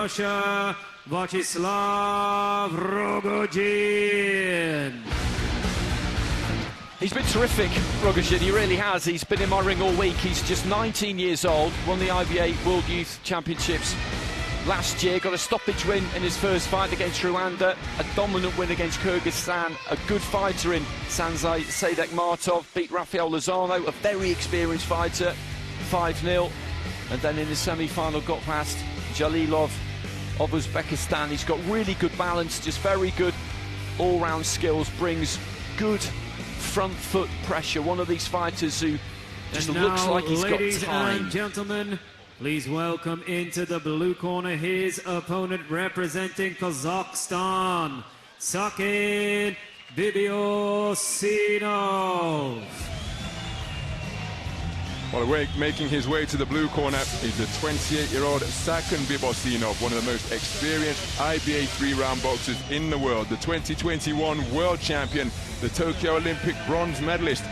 Russia, Viacheslav ROGOZIN. He's been terrific, ROGOZIN, he really has. He's been in my ring all week. He's just 19 years old, won the IBA World Youth Championships last year, got a stoppage win in his first fight against Rwanda, a dominant win against Kyrgyzstan, a good fighter in Sanzai Sadek Martov, beat Rafael Lozano, a very experienced fighter, 5-0, and then in the semi-final got past Jalilov of Uzbekistan. He's got really good balance, just very good all-round skills, brings good front foot pressure. One of these fighters who just looks like he's got time. Ladies and gentlemen, please welcome into the blue corner his opponent representing Kazakhstan, Saken BIBOSSINOV. Well, making his way to the blue corner is the 28-year-old Saken BIBOSSINOV, one of the most experienced IBA 3-round boxers in the world, the 2021 world champion, the Tokyo Olympic bronze medalist.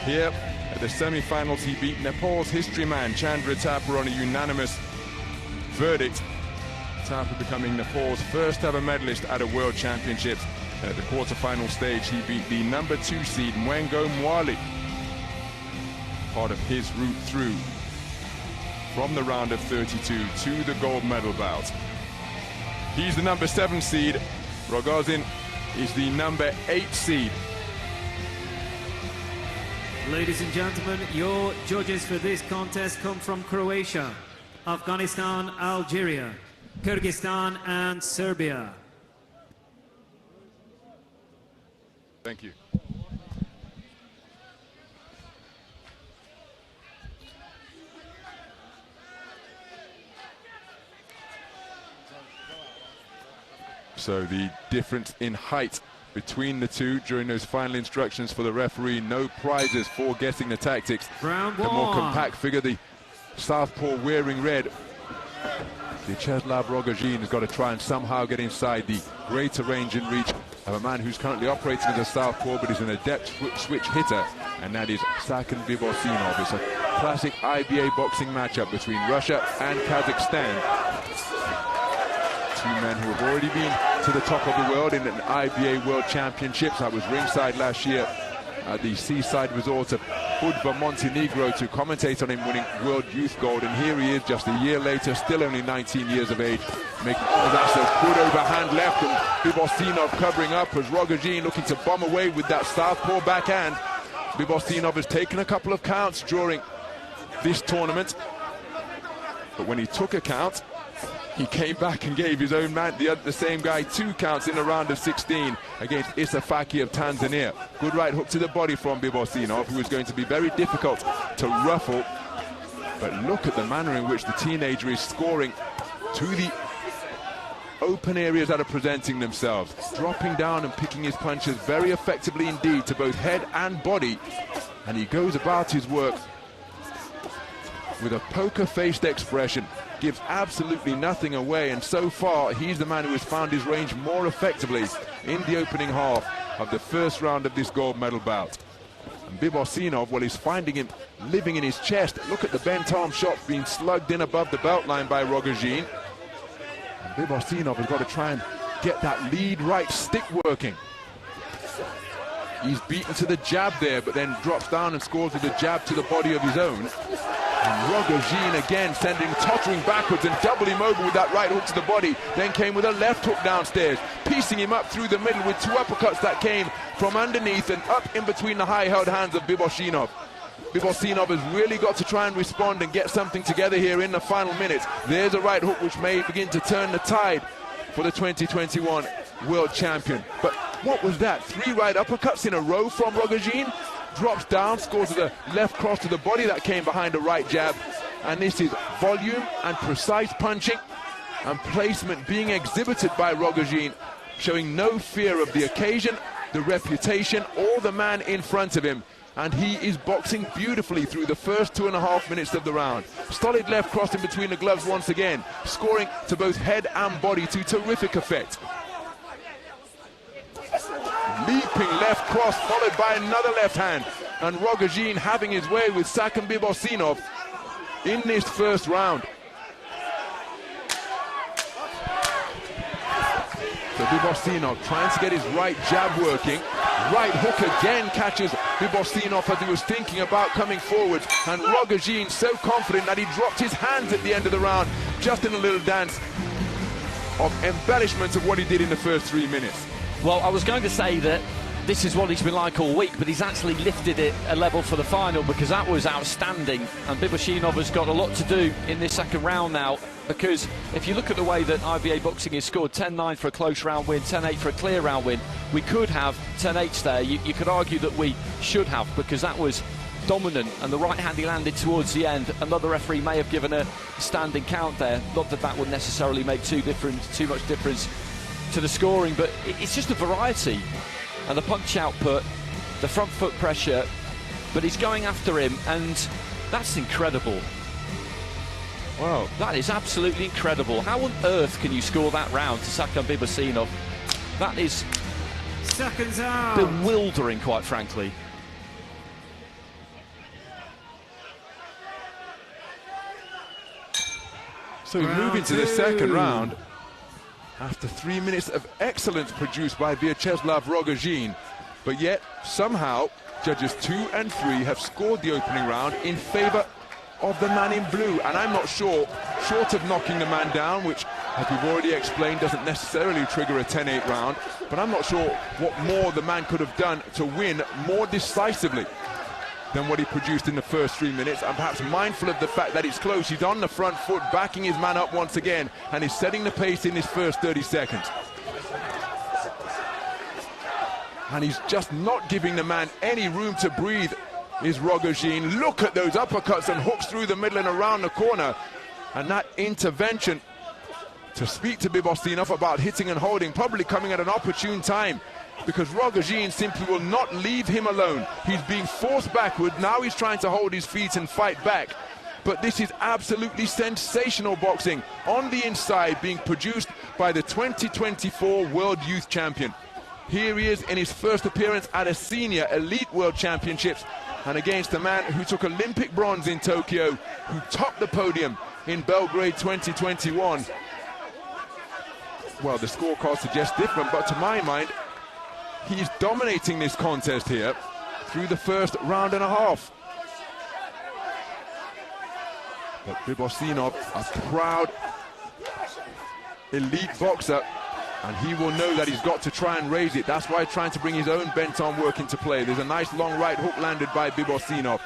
Here at the semi-finals, he beat Nepal's history man Chandra Thapa on a unanimous verdict. Thapa becoming Nepal's first ever medalist at a world championships. At the quarter-final stage, he beat the number 2 seed Mwengo Mwali, part of his route through from the round of 32 to the gold medal bout. He's the number 7 seed. ROGOZIN is the number 8 seed. Ladies and gentlemen, your judges for this contest come from Croatia, Afghanistan, Algeria, Kyrgyzstan, and Serbia. Thank you. So the difference in height between the two during those final instructions for the referee, no prizes for guessing the tactics. Round the one. more compact figure, the southpaw wearing red, Viacheslav ROGOZIN has got to try and somehow get inside the greater range and reach of a man who's currently operating as a southpaw but is an adept switch hitter, and that is Saken BIBOSSINOV. It's a classic IBA boxing matchup between Russia and Kazakhstan. Two men who have already been to the top of the world in an IBA World Championships. I was ringside last year at the seaside resort of Budva, Montenegro, to commentate on him winning World Youth Gold, and here he is just a year later, still only 19 years of age, making that's a good overhand left, and BIBOSSINOV covering up as ROGOZIN looking to bomb away with that southpaw backhand. BIBOSSINOV has taken a couple of counts during this tournament, but when he took a count, he came back and gave his own man, the same guy, 2 counts in the round of 16 against Issa Faki of Tanzania. Good right hook to the body from BIBOSSINOV, who is going to be very difficult to ruffle. But look at the manner in which the teenager is scoring to the open areas that are presenting themselves, dropping down and picking his punches very effectively indeed to both head and body. And he goes about his work with a poker-faced expression, gives absolutely nothing away, and so far he's the man who has found his range more effectively in the opening half of the first round of this gold medal bout. And BIBOSSINOV, well, he's finding him living in his chest. Look at the BANTAM shot being slugged in above the belt line by ROGOZIN. And BIBOSSINOV has got to try and get that lead right stick working. He's beaten to the jab there, but then drops down and scores with a jab to the body of his own. And ROGOZIN again sending tottering backwards and double immobile with that right hook to the body. Then came with a left hook downstairs, piecing him up through the middle with 2 uppercuts that came from underneath and up in between the high-held hands of BIBOSSINOV. BIBOSSINOV has really got to try and respond and get something together here in the final minutes. There's a right hook which may begin to turn the tide for the 2021 world champion. But what was that? 3 right uppercuts in a row from ROGOZIN. Drops down, scores with a left cross to the body that came behind a right jab. And this is volume and precise punching and placement being exhibited by ROGOZIN, showing no fear of the occasion, the reputation, or the man in front of him. And he is boxing beautifully through the first 2.5 minutes of the round. Solid left cross in between the gloves once again, scoring to both head and body to terrific effect. Leaping left cross followed by another left hand, and ROGOZIN having his way with Saken BIBOSSINOV in this first round. So BIBOSSINOV trying to get his right jab working. Right hook again catches BIBOSSINOV as he was thinking about coming forward. And ROGOZIN so confident that he dropped his hands at the end of the round, just in a little dance of embellishment of what he did in the first 3 minutes. Well, I was going to say that this is what he's been like all week, but he's actually lifted it a level for the final, because that was outstanding. And BIBOSSINOV has got a lot to do in this second round now, because if you look at the way that IBA boxing is scored, 10-9 for a close round win, 10-8 for a clear round win, we could have 10-8s there. You could argue that we should have, because that was dominant, and the right hand he landed towards the end. Another referee may have given a standing count there. Not that that would necessarily make too much difference to the scoring, but it's just a variety. And the punch output, the front foot pressure, but he's going after him, and that's incredible. Wow. That is absolutely incredible. How on earth can you score that round to Saken BIBOSSINOV? That is Seconds out. bewildering, quite frankly. So we move into the second round. After 3 minutes of excellence produced by Viacheslav ROGOZIN, but yet somehow judges 2 and 3 have scored the opening round in favor of the man in blue. And I'm not sure, short of knocking the man down, which, as we've already explained, doesn't necessarily trigger a 10-8 round, but I'm not sure what more the man could have done to win more decisively than what he produced in the first 3 minutes. And perhaps mindful of the fact that it's close, he's on the front foot, backing his man up once again, and he's setting the pace in his first 30 seconds. And he's just not giving the man any room to breathe, is ROGOZIN. Look at those uppercuts and hooks through the middle and around the corner. And that intervention to speak to BIBOSSINOV about hitting and holding, probably coming at an opportune time, because ROGOZIN simply will not leave him alone. He's being forced backward. Now he's trying to hold his feet and fight back. But this is absolutely sensational boxing on the inside, being produced by the 2024 World Youth Champion. Here he is in his first appearance at a senior elite World Championships, and against a man who took Olympic bronze in Tokyo, who topped the podium in Belgrade 2021. Well, the scorecard suggests different, but to my mind, he's dominating this contest here through the first round and a half. But BIBOSSINOV, a proud elite boxer, and he will know that he's got to try and raise it. That's why he's trying to bring his own BANTAM work into play. There's a nice long right hook landed by BIBOSSINOV,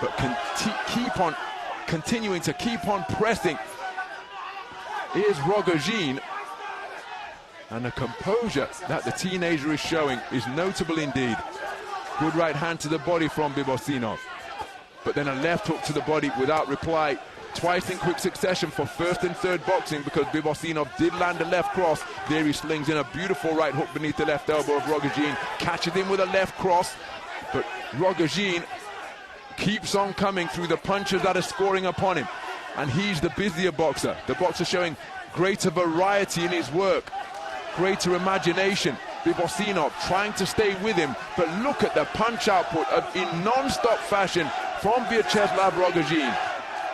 but can continuing to keep on pressing is ROGOZIN. And the composure that the teenager is showing is notable indeed. Good right hand to the body from BIBOSSINOV, but then a left hook to the body without reply, twice in quick succession for first and third boxing, because BIBOSSINOV did land a left cross. There he slings in a beautiful right hook beneath the left elbow of ROGOZIN, catches him with a left cross, but ROGOZIN keeps on coming through the punches that are scoring upon him, and he's the busier boxer. The boxer showing greater variety in his work, greater imagination. BIBOSSINOV trying to stay with him, but look at the punch output in non-stop fashion from Viacheslav ROGOZIN.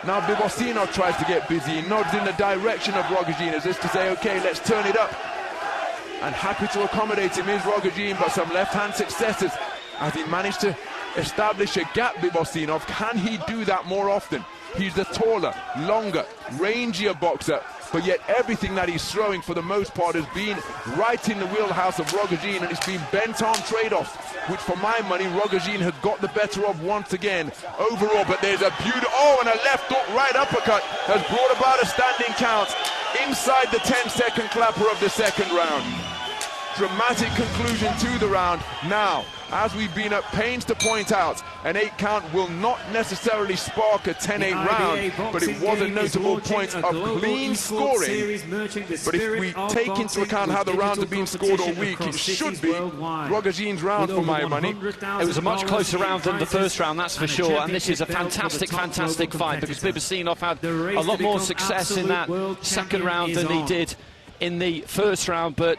Now BIBOSSINOV tries to get busy. He nods in the direction of ROGOZIN as if to say, okay, let's turn it up. And happy to accommodate him is ROGOZIN, but some left-hand successes as he managed to establish a gap. BIBOSSINOV, can he do that more often? He's the taller, longer, rangier boxer, but yet everything that he's throwing for the most part has been right in the wheelhouse of ROGOZIN, and it's been bent-arm trade-offs, which for my money ROGOZIN has got the better of once again overall. But there's a beautiful, and a left hook right uppercut has brought about a standing count inside the 10-second clapper of the second round. Dramatic conclusion to the round. Now, as we've been at pains to point out, an 8 count will not necessarily spark a 10-8 round, but it was a notable point of clean scoring. But if we take into account how the rounds have been scored all week, it should be ROGOZIN's round for my money. It was a much closer round than the first round, that's for sure, and this is a fantastic fight, because BIBOSSINOV had a lot more success in that second round than he did in the first round, but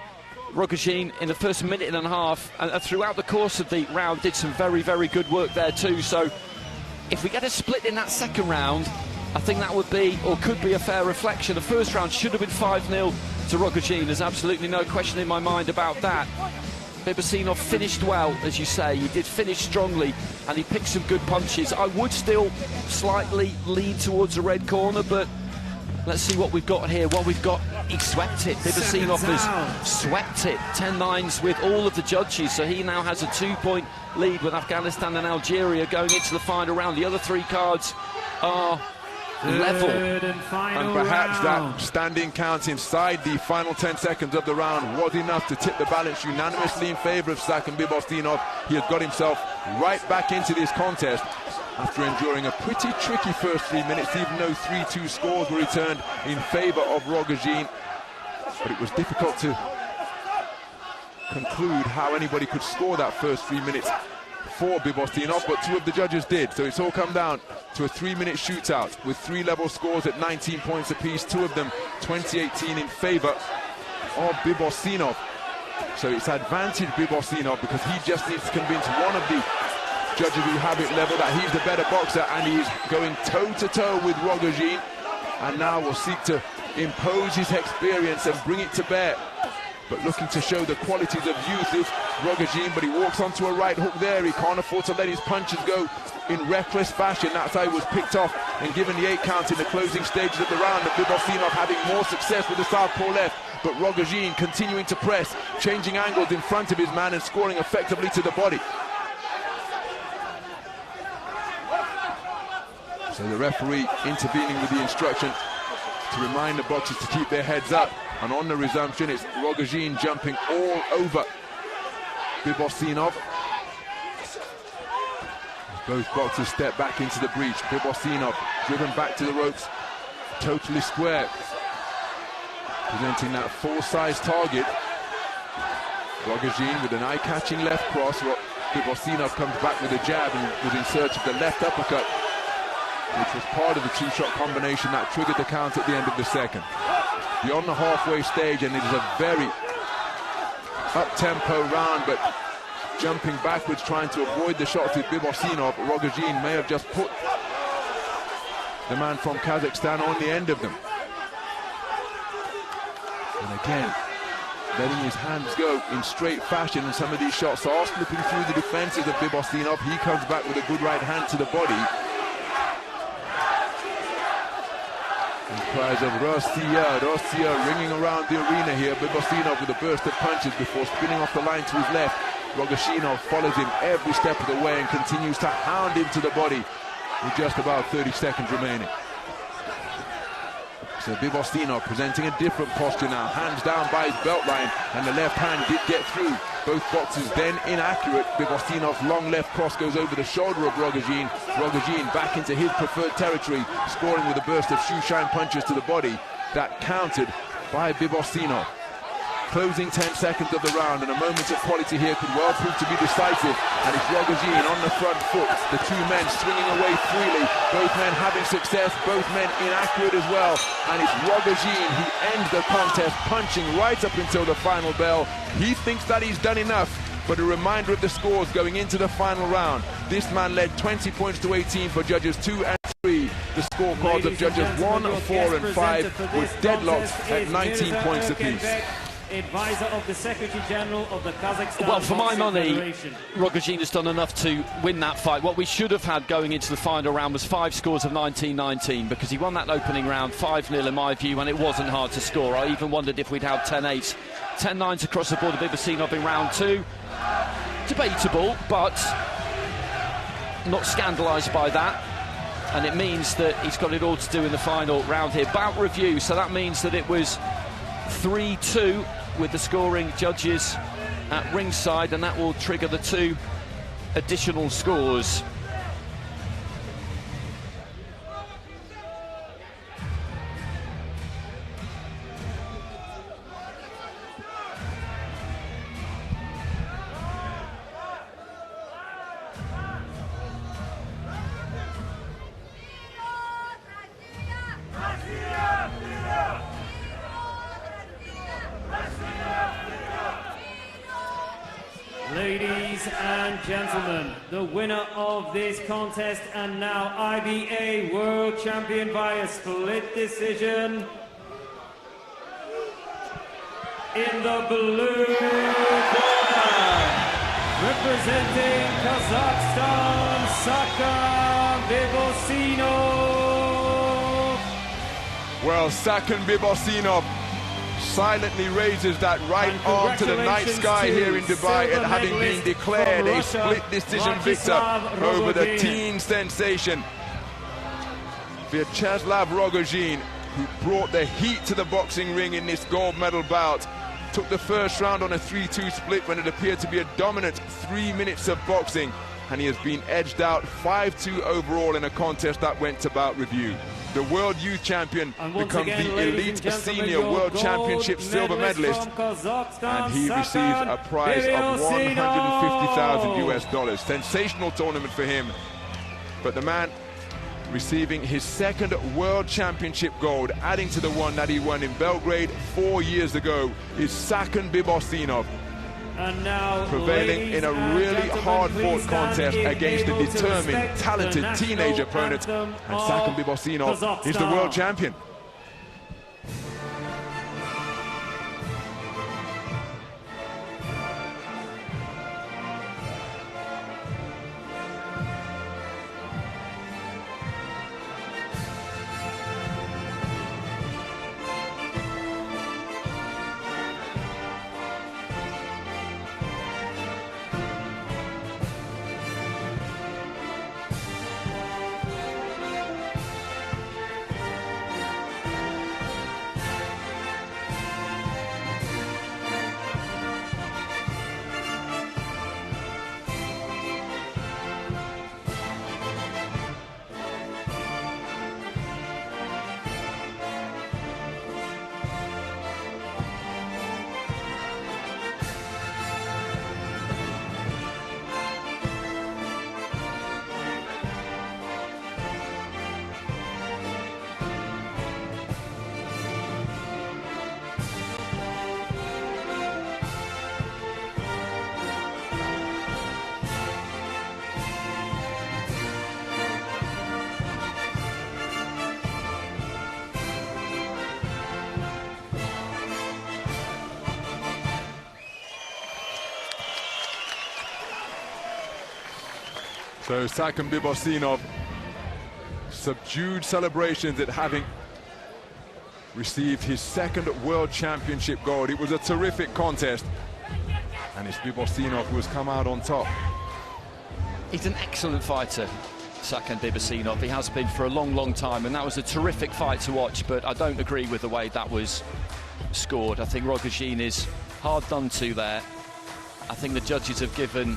ROGOZIN in the first minute and a half and throughout the course of the round did some very, very good work there too. So if we get a split in that second round, I think that would be, or could be, a fair reflection. The first round should have been 5-0 to ROGOZIN. There's absolutely no question in my mind about that. BIBOSSINOV finished well, as you say. He did finish strongly, and he picked some good punches. I would still slightly lean towards the red corner, but let's see what we've got here. Well, we've got, he swept it. BIBOSSINOV has swept it. 10-9s with all of the judges, so he now has a 2-point lead with Afghanistan and Algeria going into the final round. The other three cards are level. And perhaps that standing count inside the final 10 seconds of the round was enough to tip the balance unanimously in favour of Saken BIBOSSINOV. He has got himself right back into this contest after enduring a pretty tricky first 3 minutes, even though 3-2 scores were returned in favour of ROGOZIN. But it was difficult to conclude how anybody could score that first 3 minutes for BIBOSSINOV, but two of the judges did. So it's all come down to a 3-minute shootout with 3 level scores at 19 points apiece, two of them 2018 in favour of BIBOSSINOV. So it's advantage BIBOSSINOV because he just needs to convince one of the judges who have it level that he's the better boxer, and he's going toe-to-toe with ROGOZIN, and now will seek to impose his experience and bring it to bear. But looking to show the qualities of youth is ROGOZIN, but he walks onto a right hook there. He can't afford to let his punches go in reckless fashion. That's how he was picked off and given the 8 count in the closing stages of the round. And BIBOSSINOV having more success with the southpaw left, but ROGOZIN continuing to press, changing angles in front of his man and scoring effectively to the body. So the referee intervening with the instruction to remind the boxers to keep their heads up. And on the resumption, it's ROGOZIN jumping all over BIBOSSINOV. Both boxers step back into the breach. BIBOSSINOV driven back to the ropes, totally square, presenting that full-size target. ROGOZIN with an eye-catching left cross. BIBOSSINOV comes back with a jab and was in search of the left uppercut, which was part of the two-shot combination that triggered the count at the end of the second. Beyond the halfway stage, and it is a very up-tempo round, but jumping backwards, trying to avoid the shots with BIBOSSINOV. ROGOZIN may have just put the man from Kazakhstan on the end of them. And again, letting his hands go in straight fashion, and some of these shots are slipping through the defenses of BIBOSSINOV. He comes back with a good right hand to the body. And cries of Russia, Russia ringing around the arena here. BIBOSSINOV with a burst of punches before spinning off the line to his left. ROGOZIN follows him every step of the way and continues to hound him to the body with just about 30 seconds remaining. So BIBOSSINOV presenting a different posture now, hands down by his belt line, and the left hand did get through. Both boxers then inaccurate. BIBOSSINOV's long left cross goes over the shoulder of ROGOZIN. ROGOZIN back into his preferred territory, scoring with a burst of shoe-shine punches to the body. That countered by BIBOSSINOV. Closing 10 seconds of the round, and a moment of quality here could well prove to be decisive. And it's ROGOZIN on the front foot, the two men swinging away freely, both men having success, both men inaccurate as well. And it's ROGOZIN who ends the contest, punching right up until the final bell. He thinks that he's done enough, but a reminder of the scores going into the final round. This man led 20 points to 18 for judges 2 and 3. The scorecards of judges 1, 4 and 5 were deadlocked at 19 points apiece. Advisor of the Secretary General of the Kazakhstan. Well, for my money, Federation. ROGOZIN has done enough to win that fight. What we should have had going into the final round was 5 scores of 19-19, because he won that opening round 5-0 in my view, and it wasn't hard to score. I even wondered if we'd had 10-8s. 10-9s across the board of BIBOSSINOV in round 2. Debatable, but not scandalised by that. And it means that he's got it all to do in the final round here. Bout review, so that means that it was 3-2 with the scoring judges at ringside, and that will trigger the 2 additional scores. Ladies Ladies and gentlemen, the winner of this contest and now IBA World Champion via split decision, in the blue corner, representing Kazakhstan, Saken BIBOSSINOV. Well, Saken BIBOSSINOV silently raises that right arm to the night sky here in Dubai at having been declared a split decision victor over the teen sensation Viacheslav ROGOZIN, who brought the heat to the boxing ring in this gold medal bout. Took the first round on a 3-2 split when it appeared to be a dominant 3 minutes of boxing, and he has been edged out 5-2 overall in a contest that went to bout review. The World Youth Champion becomes the Elite Senior World Championship silver medalist, and he receives a prize of $150,000 US. Sensational tournament for him, but the man receiving his second World Championship gold, adding to the one that he won in Belgrade 4 years ago, is Saken BIBOSSINOV. And now, prevailing in a really hard-fought contest against a determined, talented teenage opponent, and Saken BIBOSSINOV is the world champion. So Saken BIBOSSINOV, subdued celebrations at having received his second World Championship gold. It was a terrific contest, and it's BIBOSSINOV who has come out on top. He's an excellent fighter, Saken BIBOSSINOV. He has been for a long, long time, and that was a terrific fight to watch, but I don't agree with the way that was scored. I think ROGOZIN is hard done to there. I think the judges have given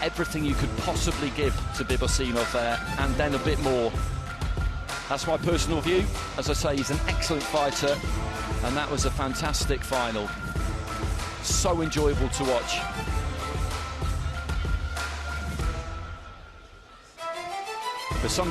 everything you could possibly give to BIBOSSINOV there, and then a bit more. That's my personal view. As I say, he's an excellent fighter, and that was a fantastic final. So enjoyable to watch.